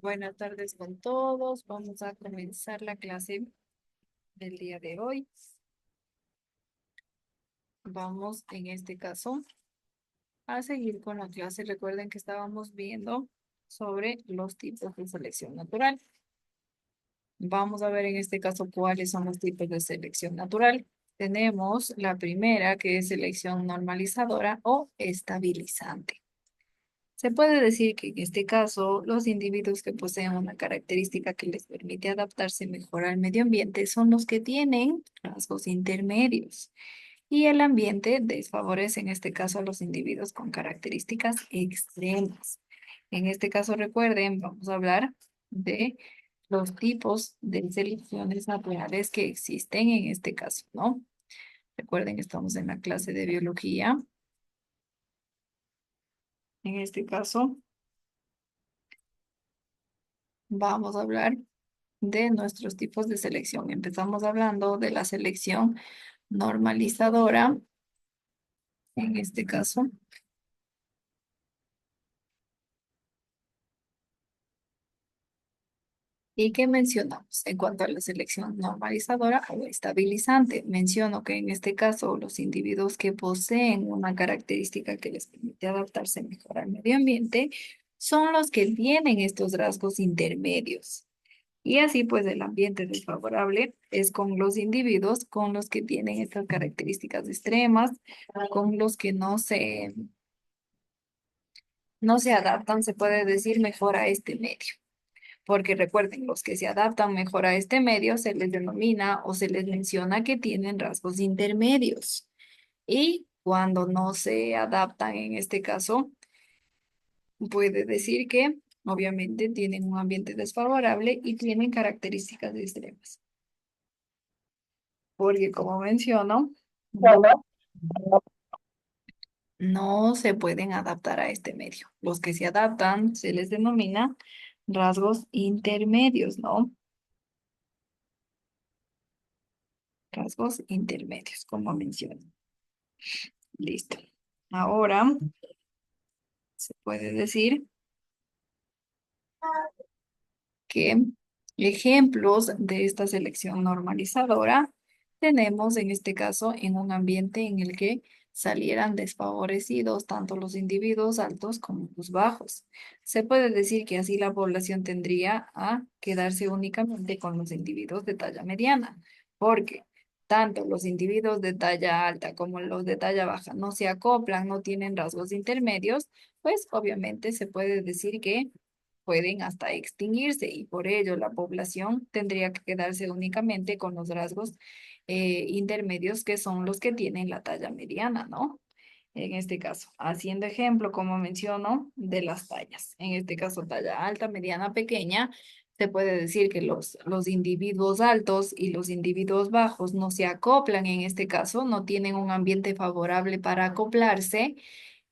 Buenas tardes con todos. Vamos a comenzar la clase del día de hoy. Vamos, en este caso, a seguir con la clase. Recuerden que estábamos viendo sobre los tipos de selección natural. Vamos a ver en este caso cuáles son los tipos de selección natural. Tenemos la primera, que es selección normalizadora o estabilizante. Se puede decir que en este caso, los individuos que poseen una característica que les permite adaptarse mejor al medio ambiente son los que tienen rasgos intermedios. Y el ambiente desfavorece en este caso a los individuos con características extremas. En este caso, recuerden, vamos a hablar de los tipos de selecciones naturales que existen en este caso, ¿no? Recuerden, estamos en la clase de biología. En este caso, vamos a hablar de nuestros tipos de selección. Empezamos hablando de la selección normalizadora, en este caso. ¿Y qué mencionamos en cuanto a la selección normalizadora o estabilizante? Menciono que en este caso los individuos que poseen una característica que les permite adaptarse mejor al medio ambiente son los que tienen estos rasgos intermedios. Y así pues el ambiente desfavorable es con los individuos con los que tienen estas características extremas, con los que no se adaptan, se puede decir, mejor a este medio. Porque recuerden, los que se adaptan mejor a este medio se les denomina o se les menciona que tienen rasgos intermedios. Y cuando no se adaptan, en este caso, puede decir que obviamente tienen un ambiente desfavorable y tienen características extremas. Porque como menciono, no se pueden adaptar a este medio. Los que se adaptan se les denomina rasgos intermedios, ¿no? Rasgos intermedios, como menciono. Listo. Ahora se puede decir que ejemplos de esta selección normalizadora tenemos en este caso en un ambiente en el que salieran desfavorecidos tanto los individuos altos como los bajos. Se puede decir que así la población tendría a quedarse únicamente con los individuos de talla mediana, porque tanto los individuos de talla alta como los de talla baja no se acoplan, no tienen rasgos intermedios, pues obviamente se puede decir que pueden hasta extinguirse y por ello la población tendría que quedarse únicamente con los rasgos intermedios que son los que tienen la talla mediana, ¿no? En este caso, haciendo ejemplo, como menciono, de las tallas. En este caso, talla alta, mediana, pequeña, se puede decir que los individuos altos y los individuos bajos no se acoplan en este caso, no tienen un ambiente favorable para acoplarse,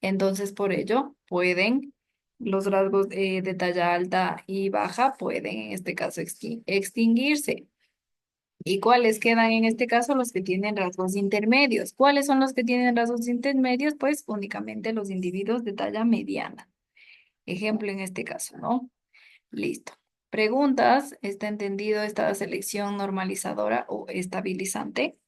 entonces por ello pueden, los rasgos de talla alta y baja pueden en este caso extinguirse. ¿Y cuáles quedan en este caso? Los que tienen rasgos intermedios. ¿Cuáles son los que tienen rasgos intermedios? Pues únicamente los individuos de talla mediana. Ejemplo en este caso, ¿no? Listo. Preguntas. ¿Está entendido esta selección normalizadora o estabilizante?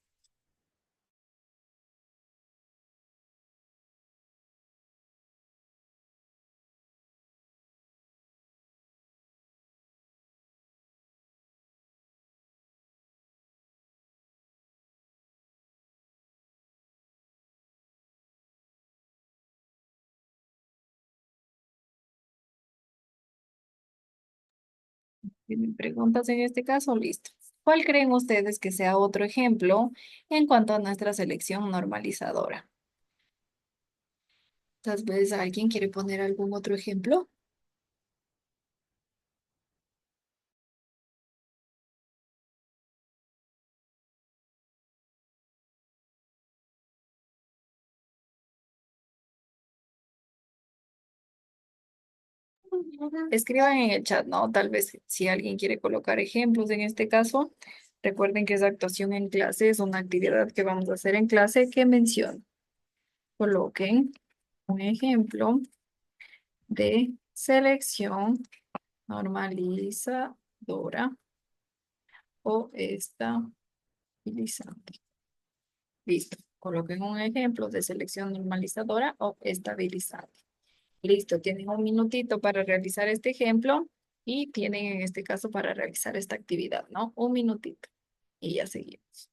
¿Tienen preguntas en este caso? Listo. ¿Cuál creen ustedes que sea otro ejemplo en cuanto a nuestra selección normalizadora? Tal vez alguien quiere poner algún otro ejemplo. Escriban en el chat, ¿no? Tal vez si alguien quiere colocar ejemplos en este caso, recuerden que esa actuación en clase es una actividad que vamos a hacer en clase que menciona. Coloquen un ejemplo de selección normalizadora o estabilizante. Listo. Coloquen un ejemplo de selección normalizadora o estabilizante. Listo, tienen un minutito para realizar este ejemplo y tienen en este caso para realizar esta actividad, ¿no? Un minutito y ya seguimos.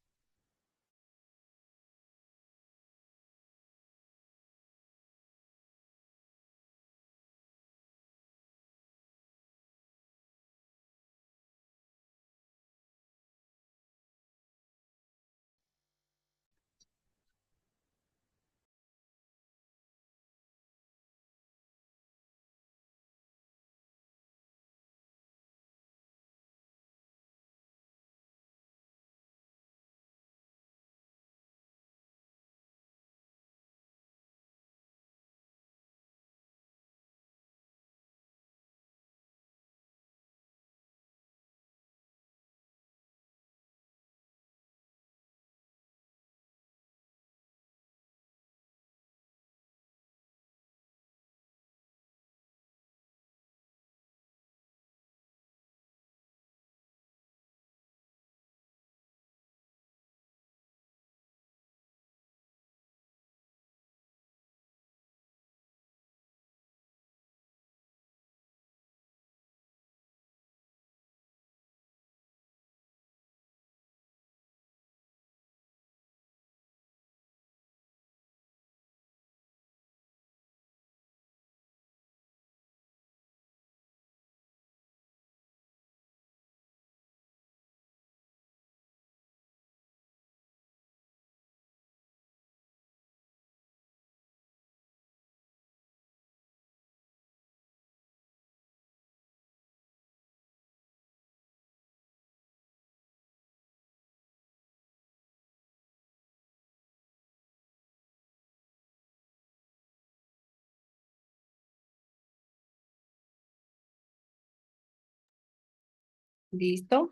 Listo.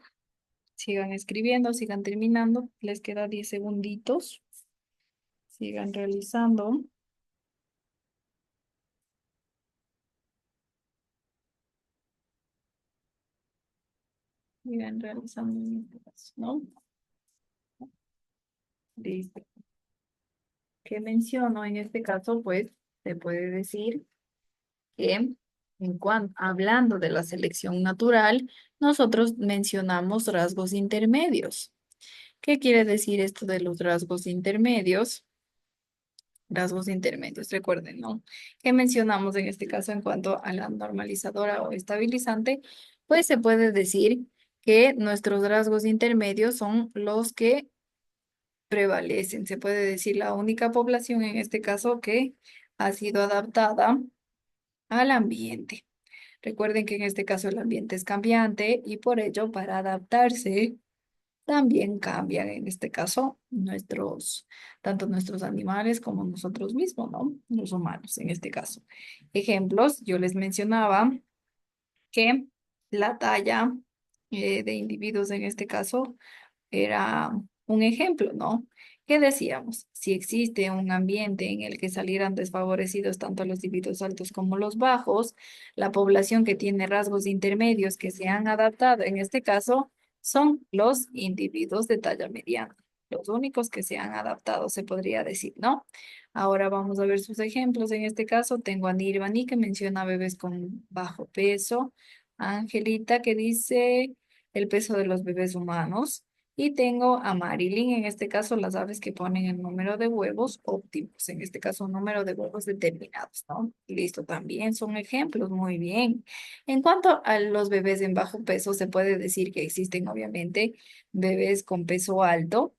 Sigan escribiendo, sigan terminando. Les queda 10 segunditos. Sigan realizando. Sigan realizando en este caso, ¿no? Listo. que menciono en este caso, pues se puede decir que hablando de la selección natural, nosotros mencionamos rasgos intermedios. ¿Qué quiere decir esto de los rasgos intermedios? Rasgos intermedios, recuerden, ¿no? ¿Qué mencionamos en este caso en cuanto a la normalizadora o estabilizante? Pues se puede decir que nuestros rasgos intermedios son los que prevalecen. Se puede decir la única población en este caso que ha sido adaptada al ambiente. Recuerden que en este caso el ambiente es cambiante y por ello para adaptarse también cambian en este caso tanto nuestros animales como nosotros mismos, ¿no? Los humanos en este caso. Ejemplos, yo les mencionaba que la talla de individuos en este caso era un ejemplo, ¿no? ¿Qué decíamos? Si existe un ambiente en el que salieran desfavorecidos tanto los individuos altos como los bajos, la población que tiene rasgos intermedios que se han adaptado, en este caso, son los individuos de talla mediana. Los únicos que se han adaptado, se podría decir, ¿no? Ahora vamos a ver sus ejemplos. En este caso, tengo a Nirvani que menciona bebés con bajo peso, a Angelita que dice el peso de los bebés humanos. Y tengo a Marilyn, en este caso las aves que ponen el número de huevos óptimos, en este caso un número de huevos determinados, ¿no? Listo, también son ejemplos, muy bien. En cuanto a los bebés en bajo peso, se puede decir que existen obviamente bebés con peso alto,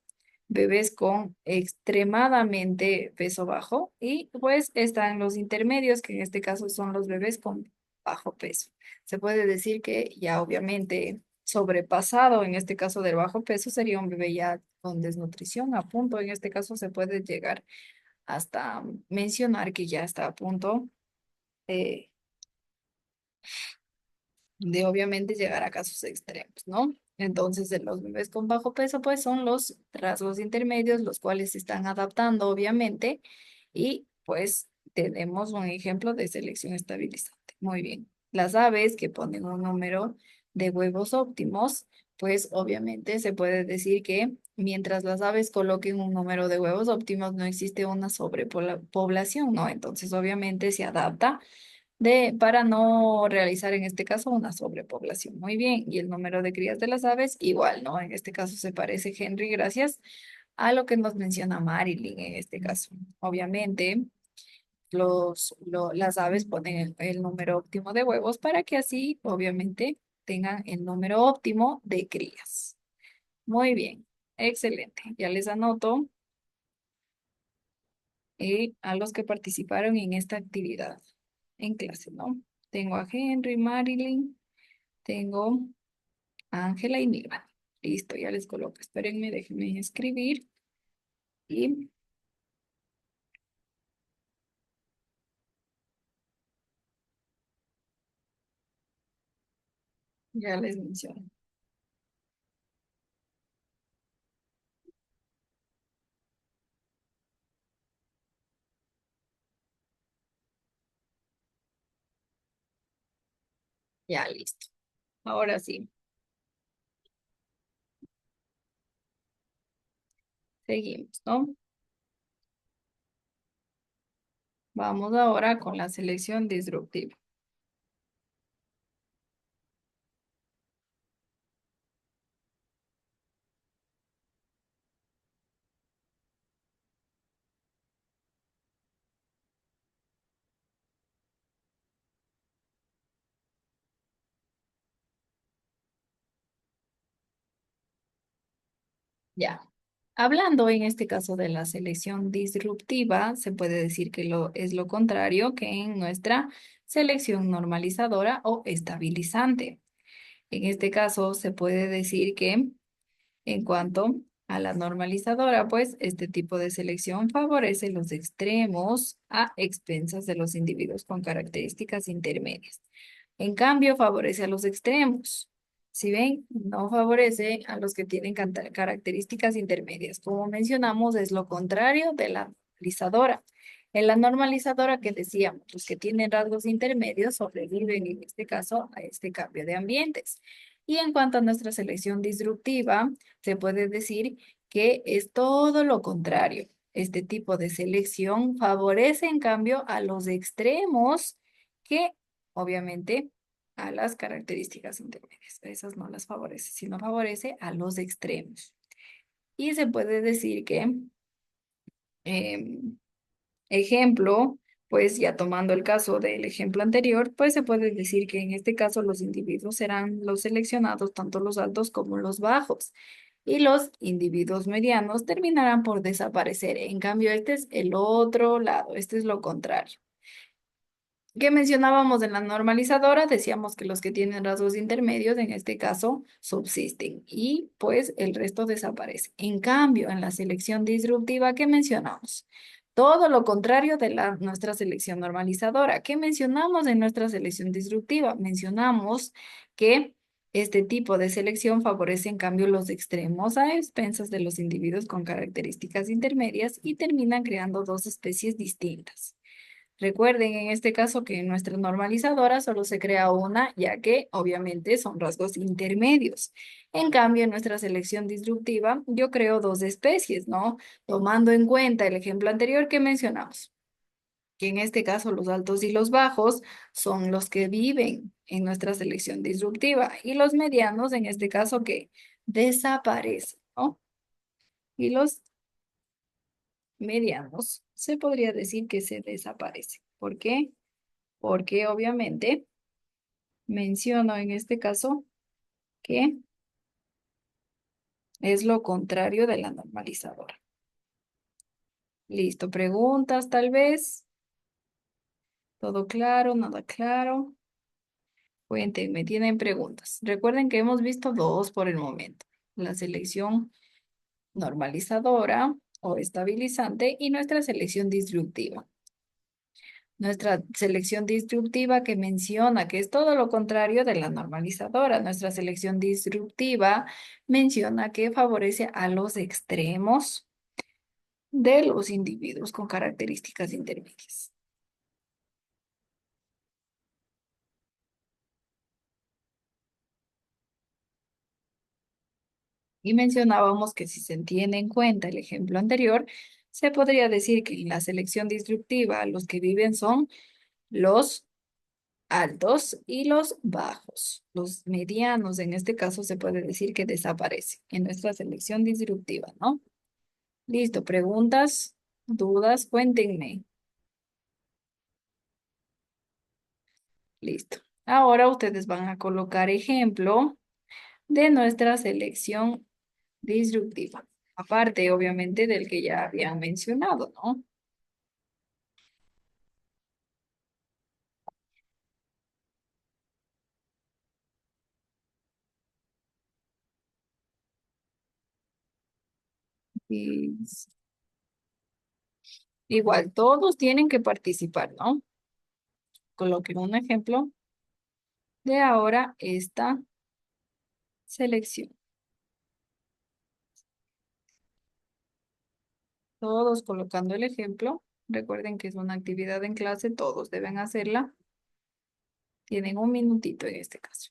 bebés con extremadamente peso bajo y pues están los intermedios, que en este caso son los bebés con bajo peso. Se puede decir que ya obviamente sobrepasado, en este caso del bajo peso, sería un bebé ya con desnutrición a punto. En este caso se puede llegar hasta mencionar que ya está a punto eh, de obviamente llegar a casos extremos, ¿no? Entonces, de los bebés con bajo peso, pues son los rasgos intermedios, los cuales se están adaptando, obviamente, y pues tenemos un ejemplo de selección estabilizante. Muy bien. Las aves que ponen un número de huevos óptimos, pues obviamente se puede decir que mientras las aves coloquen un número de huevos óptimos, no existe una sobrepoblación, ¿no? Entonces, obviamente se adapta para no realizar en este caso una sobrepoblación. Muy bien, y el número de crías de las aves igual, ¿no? En este caso se parece Henry gracias a lo que nos menciona Marilyn en este caso. Obviamente, las aves ponen el número óptimo de huevos para que así, obviamente, tengan el número óptimo de crías. Muy bien, excelente. Ya les anoto a los que participaron en esta actividad en clase, ¿no? Tengo a Henry, Marilyn. Tengo a Ángela y Nirvana. Listo, ya les coloco. Espérenme, déjenme escribir y ya les menciono. Ya listo. Ahora sí, seguimos, ¿no? Vamos ahora con la selección disruptiva. Ya. Hablando en este caso de la selección disruptiva, se puede decir que es lo contrario que en nuestra selección normalizadora o estabilizante. En este caso, se puede decir que en cuanto a la normalizadora, pues este tipo de selección favorece los extremos a expensas de los individuos con características intermedias. En cambio, favorece a los extremos. Si ven, no favorece a los que tienen características intermedias. Como mencionamos, es lo contrario de la normalizadora. En la normalizadora que decíamos, los que tienen rasgos intermedios sobreviven en este caso a este cambio de ambientes. Y en cuanto a nuestra selección disruptiva, se puede decir que es todo lo contrario. este tipo de selección favorece en cambio a los extremos que obviamente a las características intermedias. Esas no las favorece, sino favorece a los extremos. Y se puede decir que, em, ejemplo, pues ya tomando el caso del ejemplo anterior, pues se puede decir que en este caso los individuos serán los seleccionados, tanto los altos como los bajos, y los individuos medianos terminarán por desaparecer. En cambio, este es el otro lado, este es lo contrario. Que mencionábamos en la normalizadora, decíamos que los que tienen rasgos intermedios en este caso subsisten y pues el resto desaparece. En cambio, en la selección disruptiva que mencionamos, todo lo contrario de nuestra selección normalizadora. ¿Qué mencionamos en nuestra selección disruptiva? Mencionamos que este tipo de selección favorece en cambio los extremos a expensas de los individuos con características intermedias y terminan creando dos especies distintas. Recuerden en este caso que en nuestra normalizadora solo se crea una, ya que obviamente son rasgos intermedios. En cambio, en nuestra selección disruptiva, yo creo dos especies, ¿no? Tomando en cuenta el ejemplo anterior que mencionamos, que en este caso los altos y los bajos son los que viven en nuestra selección disruptiva y los medianos, en este caso, que desaparecen, ¿no? Y los medianos se podría decir que se desaparecen. ¿Por qué? Porque obviamente menciono en este caso que es lo contrario de la normalizadora. Listo, preguntas tal vez. ¿Todo claro? ¿Nada claro? Cuéntenme, ¿tienen preguntas? Recuerden que hemos visto dos por el momento. La selección normalizadora o estabilizante y nuestra selección disruptiva. Nuestra selección disruptiva que menciona que es todo lo contrario de la normalizadora. Nuestra selección disruptiva menciona que favorece a los extremos de los individuos con características intermedias. Y mencionábamos que si se tiene en cuenta el ejemplo anterior, se podría decir que en la selección disruptiva los que viven son los altos y los bajos. Los medianos, en este caso, se puede decir que desaparecen en nuestra selección disruptiva, ¿no? Listo, preguntas, dudas, cuéntenme. Listo. Ahora ustedes van a colocar ejemplo de nuestra selección disruptiva. Aparte, obviamente, del que ya habían mencionado, ¿no? Y igual, todos tienen que participar, ¿no? Coloquen un ejemplo de ahora esta selección. Todos colocando el ejemplo. Recuerden que es una actividad en clase, todos deben hacerla. Tienen un minutito en este caso.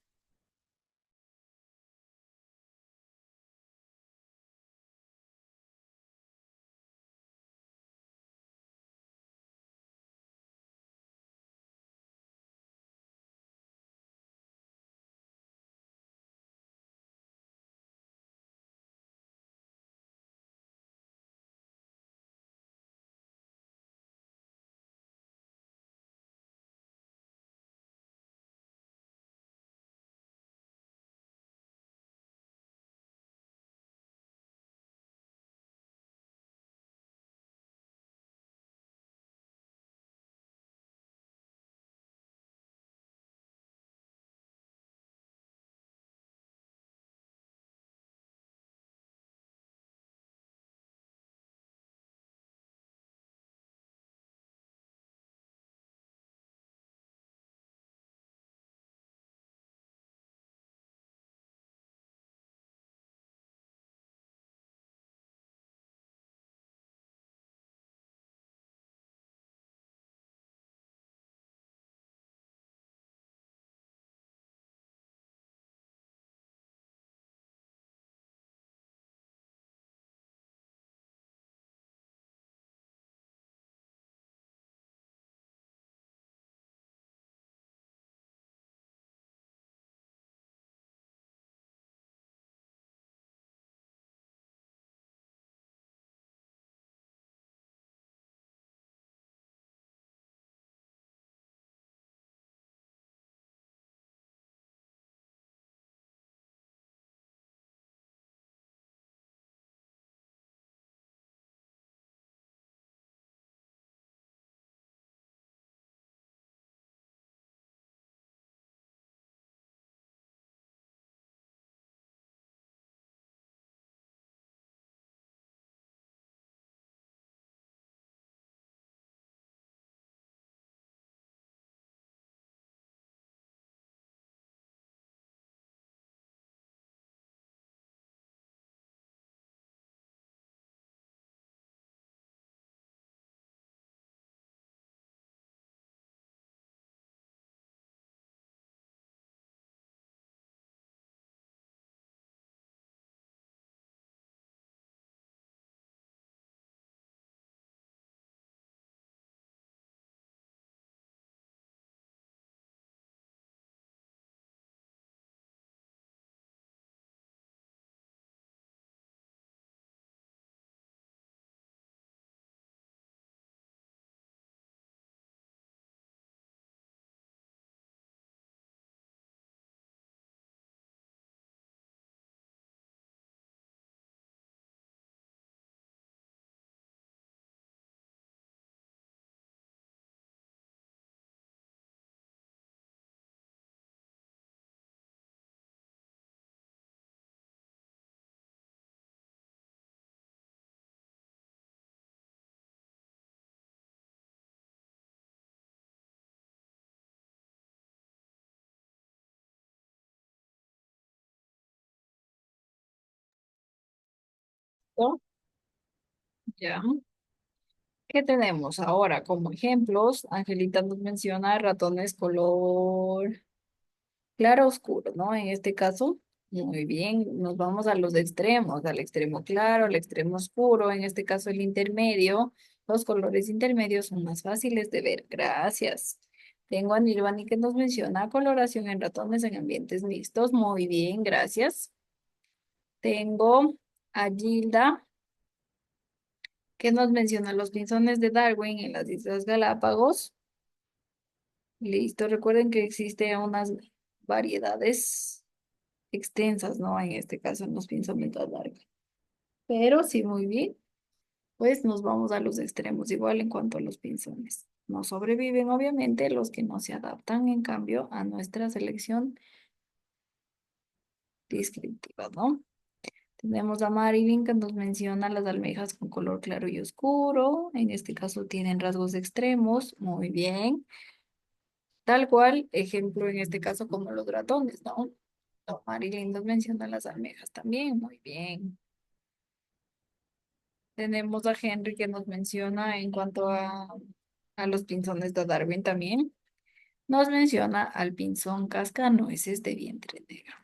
Ya. ¿Qué tenemos ahora como ejemplos? Angelita nos menciona ratones color claro oscuro, ¿no? En este caso, muy bien, nos vamos a los extremos, al extremo claro, al extremo oscuro, en este caso el intermedio. Los colores intermedios son más fáciles de ver. Gracias. Tengo a Nirvani que nos menciona coloración en ratones en ambientes mixtos. Muy bien, gracias. Tengo a Gilda que nos menciona los pinzones de Darwin en las Islas Galápagos. Listo, recuerden que existen unas variedades extensas, ¿no? En este caso, en los pinzones de Darwin. Pero sí, muy bien. Pues nos vamos a los extremos, igual en cuanto a los pinzones. No sobreviven, obviamente, los que no se adaptan, en cambio, a nuestra selección descriptiva, ¿no? Tenemos a Marilyn que nos menciona las almejas con color claro y oscuro. En este caso tienen rasgos extremos. Muy bien. Tal cual, ejemplo en este caso como los ratones, ¿no? No, Marilyn nos menciona las almejas también. Muy bien. Tenemos a Henry que nos menciona en cuanto a los pinzones de Darwin también. Nos menciona al pinzón cascanueces de vientre negro.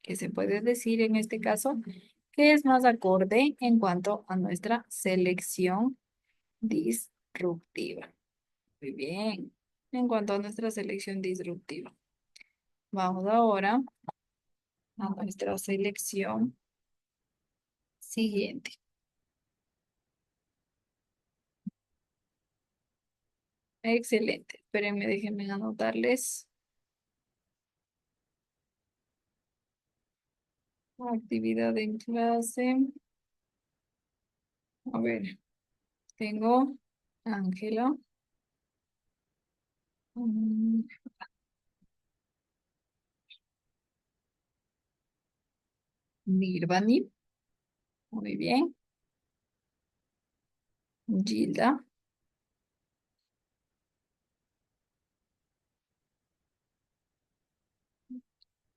¿Qué se puede decir en este caso? Que es más acorde en cuanto a nuestra selección disruptiva. Muy bien. En cuanto a nuestra selección disruptiva. Vamos ahora a nuestra selección siguiente. Excelente. Espérenme, déjenme anotarles actividad en clase. A ver, tengo Ángela, mm, Nirvani, muy bien, Gilda,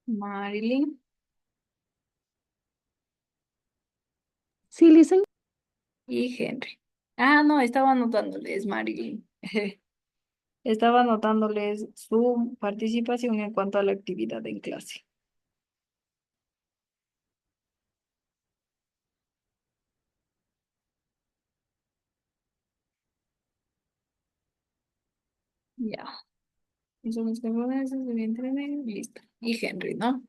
Marilyn Sí, listen. y Henry. Ah, no, estaba anotándoles, Marilyn. Estaba anotándoles su participación en cuanto a la actividad en clase. Ya. Y son los japoneses de vientre negro, listo. Y Henry, ¿no?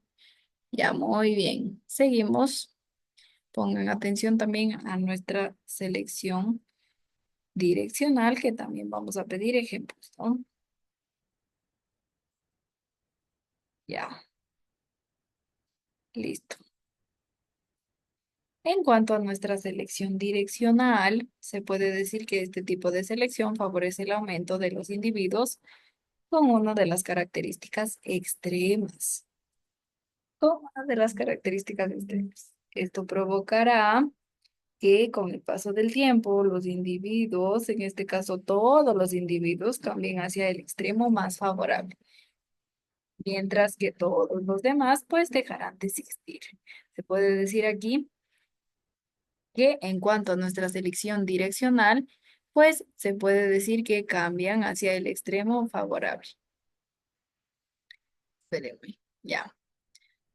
Ya, muy bien. Seguimos. Pongan atención también a nuestra selección direccional, que también vamos a pedir ejemplos, ¿no? Ya, listo. En cuanto a nuestra selección direccional, se puede decir que este tipo de selección favorece el aumento de los individuos con una de las características extremas. Con una de las características extremas. Esto provocará que con el paso del tiempo los individuos, en este caso todos los individuos, cambien hacia el extremo más favorable, mientras que todos los demás pues dejarán de existir. Se puede decir aquí que en cuanto a nuestra selección direccional, pues se puede decir que cambian hacia el extremo favorable. Espérenme, ya.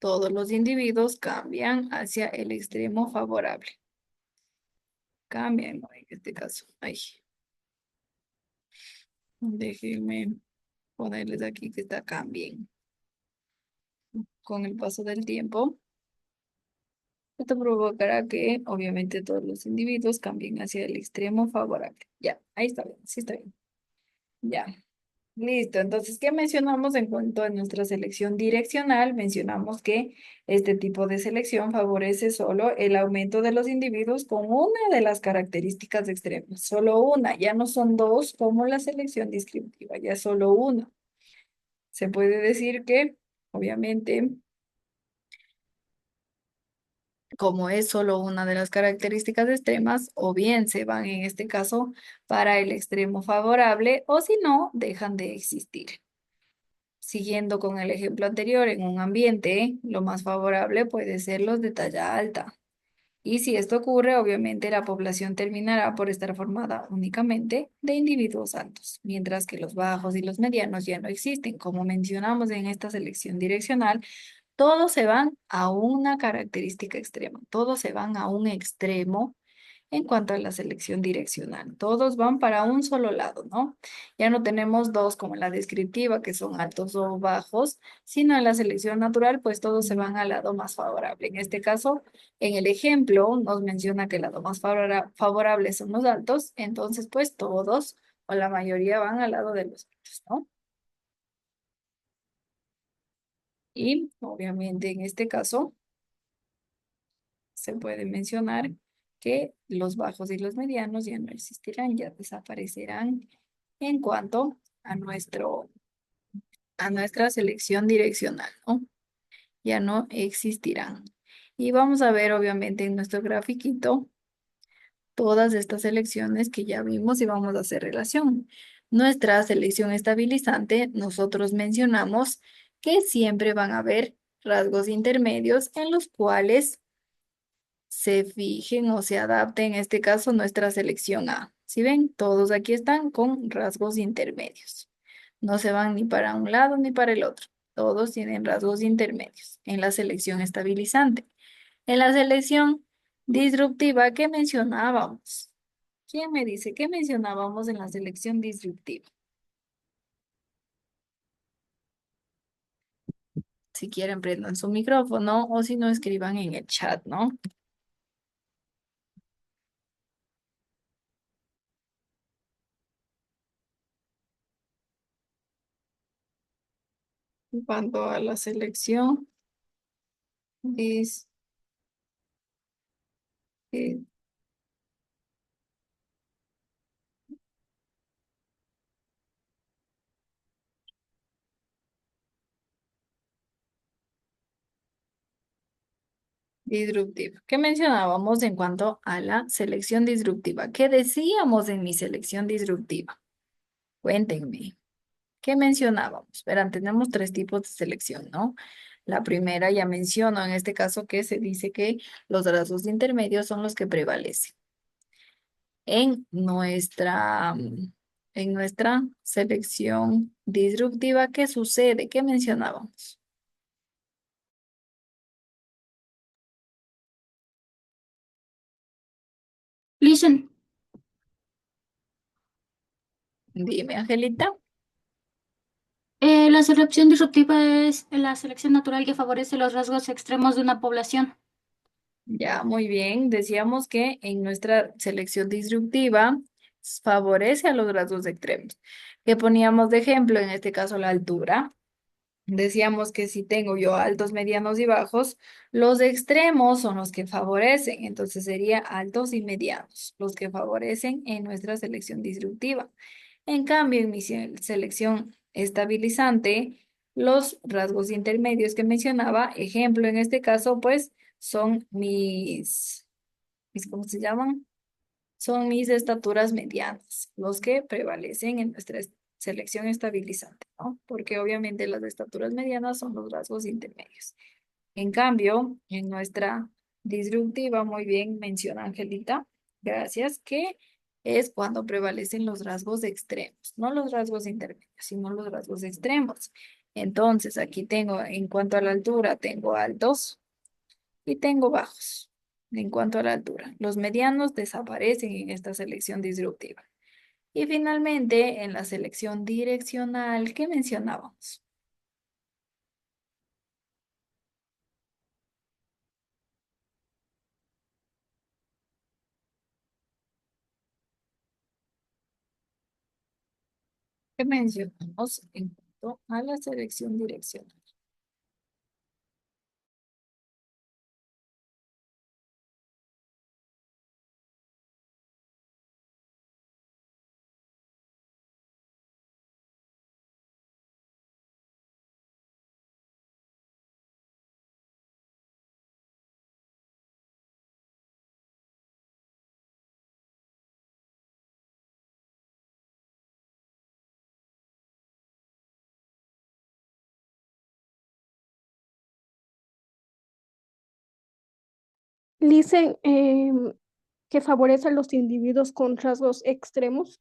Todos los individuos cambian hacia el extremo favorable. Cambian, ¿no? En este caso. Ay, déjenme ponerles aquí que está cambien. Con el paso del tiempo, esto provocará que obviamente todos los individuos cambien hacia el extremo favorable. Ya, ahí está bien, sí está bien. Ya. Listo, entonces, ¿qué mencionamos en cuanto a nuestra selección direccional? Mencionamos que este tipo de selección favorece solo el aumento de los individuos con una de las características extremas, solo una, ya no son dos como la selección descriptiva, ya solo una. Se puede decir que, obviamente, como es solo una de las características extremas, o bien se van en este caso para el extremo favorable, o si no, dejan de existir. Siguiendo con el ejemplo anterior, en un ambiente, lo más favorable puede ser los de talla alta. Y si esto ocurre, obviamente la población terminará por estar formada únicamente de individuos altos, mientras que los bajos y los medianos ya no existen. Como mencionamos en esta selección direccional, todos se van a una característica extrema, todos se van a un extremo en cuanto a la selección direccional. Todos van para un solo lado, ¿no? Ya no tenemos dos como en la descriptiva, que son altos o bajos, sino en la selección natural, pues todos se van al lado más favorable. En este caso, en el ejemplo, nos menciona que el lado más favorable son los altos, entonces pues todos o la mayoría van al lado de los altos, ¿no? Y obviamente en este caso se puede mencionar que los bajos y los medianos ya no existirán, ya desaparecerán en cuanto a nuestra selección direccional, ¿no? Ya no existirán. Y vamos a ver, obviamente, en nuestro grafiquito todas estas selecciones que ya vimos y vamos a hacer relación. Nuestra selección estabilizante, nosotros mencionamos que siempre van a haber rasgos intermedios en los cuales se fijen o se adapten, en este caso, nuestra selección A. Si ven, todos aquí están con rasgos intermedios. No se van ni para un lado ni para el otro. Todos tienen rasgos intermedios en la selección estabilizante. En la selección disruptiva, ¿qué mencionábamos? ¿Quién me dice qué mencionábamos en la selección disruptiva? Si quieren, prendan su micrófono o si no, escriban en el chat, ¿no? En cuanto a la selección eh, disruptiva. ¿Qué mencionábamos en cuanto a la selección disruptiva? ¿Qué decíamos en mi selección disruptiva? Cuéntenme. ¿Qué mencionábamos? Verán, tenemos tres tipos de selección, ¿no? La primera ya menciono, en este caso que se dice que los rasgos intermedios son los que prevalecen. En nuestra selección disruptiva, ¿qué sucede? ¿Qué mencionábamos? Listen, Dime, Angelita. la selección disruptiva es la selección natural que favorece los rasgos extremos de una población. Ya, muy bien. Decíamos que en nuestra selección disruptiva favorece a los rasgos extremos. Que poníamos de ejemplo, en este caso, la altura. Decíamos que si tengo yo altos, medianos y bajos, los extremos son los que favorecen. Entonces sería altos y medianos los que favorecen en nuestra selección disruptiva. En cambio, en mi selección estabilizante, los rasgos intermedios que mencionaba, ejemplo en este caso, pues son ¿cómo se llaman? Son mis estaturas medianas, los que prevalecen en nuestra selección estabilizante, ¿no? Porque obviamente las estaturas medianas son los rasgos intermedios. En cambio, en nuestra disruptiva, muy bien menciona Angelita, gracias, que es cuando prevalecen los rasgos extremos, no los rasgos intermedios, sino los rasgos extremos. Entonces, aquí tengo, en cuanto a la altura, tengo altos y tengo bajos. En cuanto a la altura, los medianos desaparecen en esta selección disruptiva. Y finalmente, en la selección direccional que mencionábamos. Que mencionamos en cuanto a la selección direccional. Dicen que favorece a los individuos con rasgos extremos.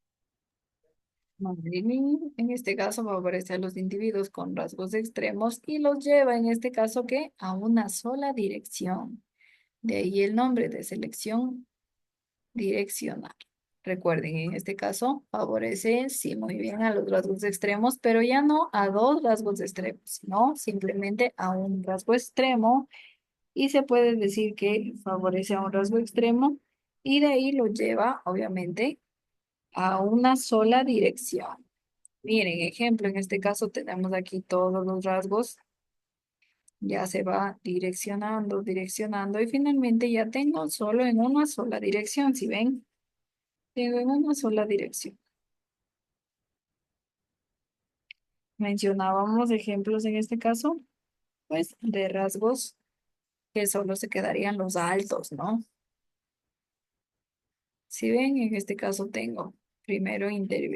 En este caso favorece a los individuos con rasgos extremos y los lleva en este caso que a una sola dirección. De ahí el nombre de selección direccional. Recuerden, en este caso favorece, sí, muy bien a los rasgos extremos, pero ya no a dos rasgos extremos, sino simplemente a un rasgo extremo y se puede decir que favorece a un rasgo extremo y de ahí lo lleva, obviamente, a una sola dirección. Miren, ejemplo, en este caso tenemos aquí todos los rasgos, ya se va direccionando, direccionando y finalmente ya tengo solo en una sola dirección, ¿si ven? Tengo en una sola dirección. Mencionábamos ejemplos en este caso, pues de rasgos que solo se quedarían los altos, ¿no? Si ven, en este caso tengo primero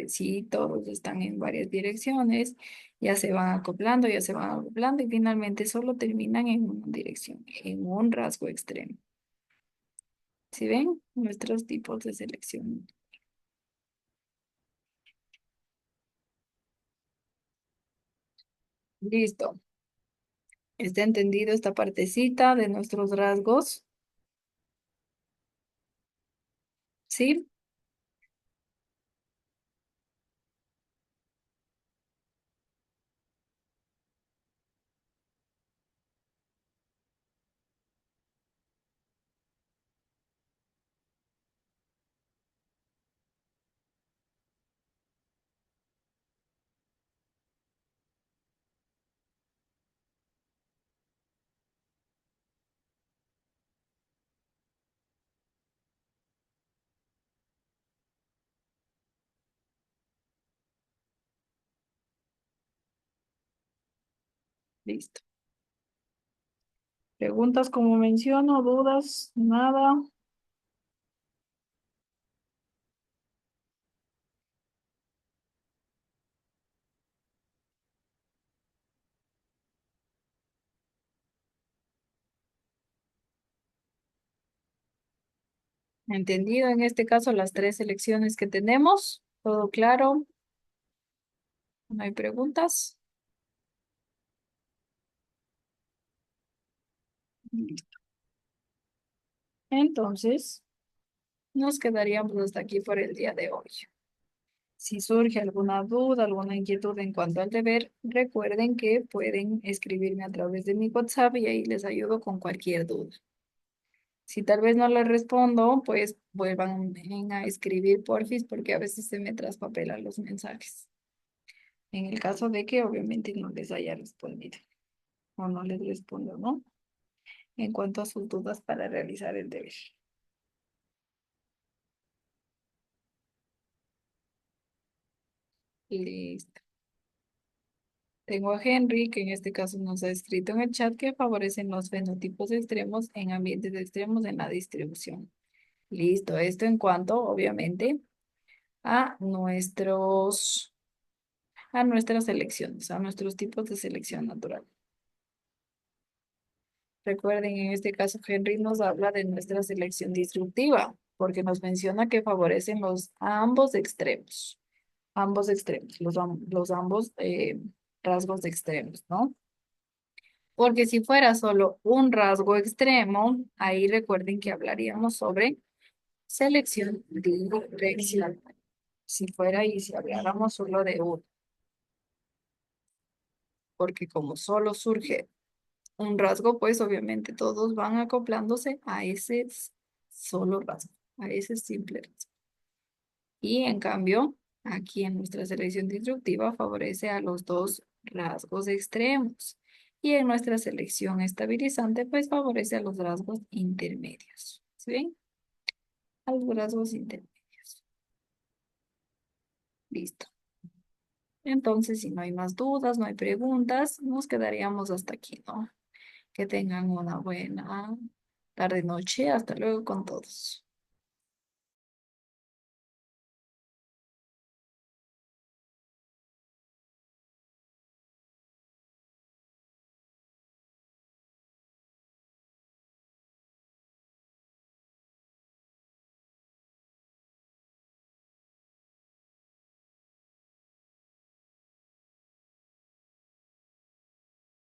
sí, todos están en varias direcciones, ya se van acoplando, ya se van acoplando y finalmente solo terminan en una dirección, en un rasgo extremo. Si ven, nuestros tipos de selección. Listo. ¿Está entendido esta partecita de nuestros rasgos? ¿Sí? Listo. Preguntas como menciono, dudas, nada. Entendido en este caso las tres selecciones que tenemos. ¿Todo claro? ¿No hay preguntas? Listo. Entonces, nos quedaríamos hasta aquí por el día de hoy. Si surge alguna duda, alguna inquietud en cuanto al deber, recuerden que pueden escribirme a través de mi WhatsApp y ahí les ayudo con cualquier duda. Si tal vez no les respondo, pues vuelvan a escribir porfis porque a veces se me traspapelan los mensajes. En el caso de que obviamente no les haya respondido o no les respondo, ¿no? En cuanto a sus dudas para realizar el deber. Listo. Tengo a Henry, que en este caso nos ha escrito en el chat que favorecen los fenotipos extremos en ambientes extremos en la distribución. Listo, esto en cuanto, obviamente, a nuestras selecciones, a nuestros tipos de selección natural. Recuerden, en este caso, Henry nos habla de nuestra selección disruptiva, porque nos menciona que favorecen a ambos extremos, los ambos rasgos extremos, ¿no? Porque si fuera solo un rasgo extremo, ahí recuerden que hablaríamos sobre selección direccional. Si fuera y si habláramos solo de uno, porque como solo surge un rasgo, pues obviamente todos van acoplándose a ese solo rasgo, a ese simple rasgo. Y en cambio, aquí en nuestra selección disruptiva favorece a los dos rasgos extremos. Y en nuestra selección estabilizante, pues favorece a los rasgos intermedios. ¿Sí ven? A los rasgos intermedios. Listo. Entonces, si no hay más dudas, no hay preguntas, nos quedaríamos hasta aquí, ¿no? Que tengan una buena tarde, noche. Hasta luego con todos.